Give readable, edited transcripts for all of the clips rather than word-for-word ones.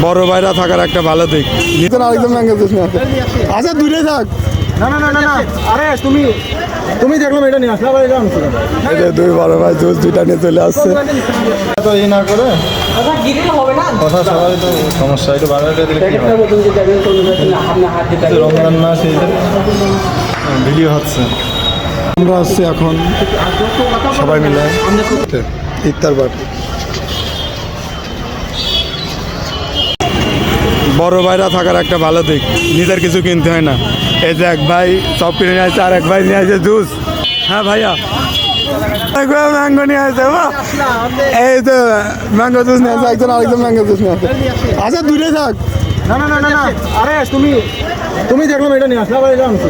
বড় ভাইরা থাকার একটা ভালো দিক। নিতেন আরেকদম ম্যাঙ্গো জুস নিয়ে আচ্ছা দূরে থাক। না না না না না আরে তুমি দেখলাম এটা নিয়ে আসলে আবার এটা আনছো এই যে দুই বড় ভাই জুস দুইটা নিয়ে চলে আসছে। তো এই না করে কথা সবাই তো সমস্যা একটু বাড়াটা দিলে কি হয়? রমজান মাস এই ভিডিও হচ্ছে। আমরা আসছি এখন সবাই মিলে ইফতার পার্টি। বড় ভাইরা থাকার একটা ভালো দিক, নিজের কিছু কিনতে হয় না। এই যে এক ভাই সব কিনে নিয়ে আসছে আর এক ভাই নিয়ে আসছে জুস। হ্যাঁ ভাইয়া ম্যাঙ্গো নিয়ে আসছে। এই তো ম্যাঙ্গো জুস নিয়ে আসছে, একজন আরেকজন ম্যাঙ্গো জুস নিয়ে আসছে। আচ্ছা দূরে থাক। না না না না না আরে তুমি দেখলাম এটা নিয়ে আসলে আবার এটা আনছো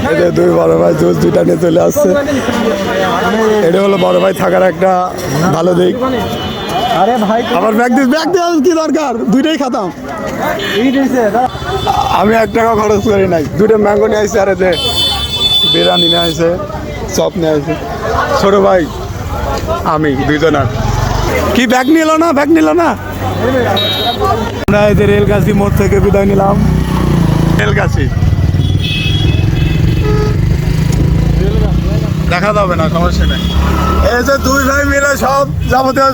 এই যে দুই বড় ভাই জুস দুইটা নিয়ে চলে আসছে। এটা হলো বড় ভাই থাকার একটা ভালো দিক। আরে ভাই আবার ব্যাগ দিয়ে কি দরকার, দুইটাই খাতাম। আমি 1 টাকা খরচ করি নাই, দুটো ম্যাঙ্গো নিয়ে আসছে আর এতে বিরিয়ানি নিয়ে আসছে, চপ নিয়ে আসছে। ছোট ভাই আমি দুইজনার কি ব্যাগ নিল না আমরা এই যে রেলগাছি মোড় থেকে বিদায় নিলাম। রেলগাছি দেখা যাবে না, সমস্যা নেই। এই যে দুই ভাই মিলে সব যাবতীয়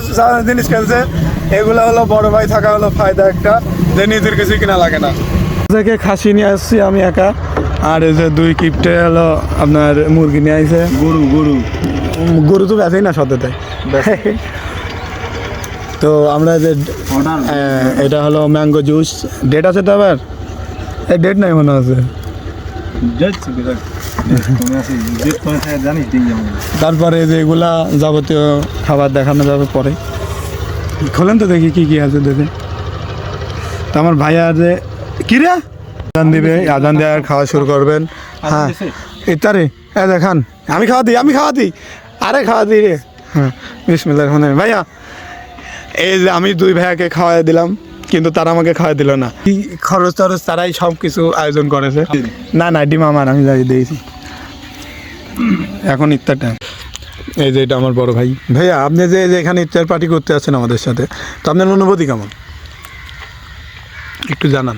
জিনিস কিনছে। এগুলো হলো বড় ভাই থাকা হলো ফায়দা একটা, যে নিজের কিছু কিনা লাগে না। থেকে খাসি নিয়ে আসছি আমি একা, আর এই যে দুই কিপটে হলো আপনার মুরগি নিয়ে আসছে। গরু তো বেঁচেই না সত্যি। তো আমরা যে এটা হলো ম্যাঙ্গো জুস। ডেট আছে তো আবার? এই ডেট নাই মনে আছে। তারপরে যে এগুলা যাবতীয় খাবার দেখানো যাবে পরে। খোলেন তো দেখি কি আছে দেখে। তো আমার ভাইয়া যে কিরে আজান দিবে, আজান দিয়ে খাওয়া শুরু করবেন। হ্যাঁ ইফতারে দেখান। আমি খাওয়া দিই আরে খাওয়া দিই রে। হ্যাঁ বিসমিল্লাহির রহমানির রহিম। ভাইয়া এই যে আমি দুই ভাইয়াকে খাওয়াই দিলাম, কিন্তু তারা আমাকে খাওয়াই দিল না। কি খরচ টরচ তারাই সব কিছু আয়োজন করেছে। না ডিম আমার, আমি যাই দিয়েছি। এখন ইফতার টাইম। এই যে এটা আমার বড় ভাই। ভাইয়া আপনি যে এখানে ইফতার পার্টি করতে আছেন আমাদের সাথে, তো আপনার অনুভূতি কেমন একটু জানান,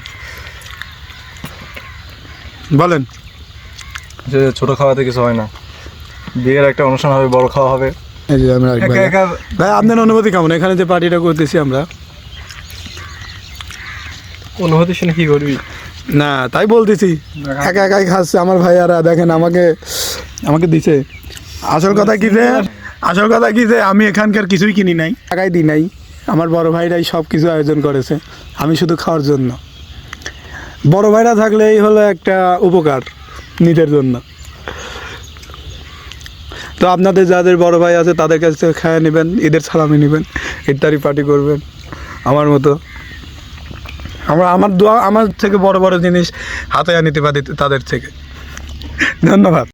বলেন। যে ছোট খাওয়াতে কিছু হয় না, বিয়ের একটা অনুষ্ঠান হবে, বড় খাওয়া হবে। এই যে আমরা ভাই আপনার অনুভূতি কেমন এখানে যে পার্টিটা করতেছি আমরা? অনুভূতি শুনে কি করবি? না তাই বলতেছি, একাই খাচ্ছে আমার ভাইয়ারা। দেখেন আমাকে দিছে। আসল কথা কি যে আমি এখানকার কিছুই কিনি নাই, টাকাই দিই নাই। আমার বড় ভাইরাই সব কিছু আয়োজন করেছে, আমি শুধু খাওয়ার জন্য। বড় ভাইরা থাকলে এই হলো একটা উপকার নিজের জন্য। তো আপনাদের যাদের বড় ভাই আছে তাদের কাছ থেকে খেয়ে নেবেন, ঈদের সালামি নেবেন, ইফতারি পার্টি করবেন আমার মতো। আমার থেকে বড় জিনিস হাতে নিতে পারি তাদের থেকে। ধন্যবাদ।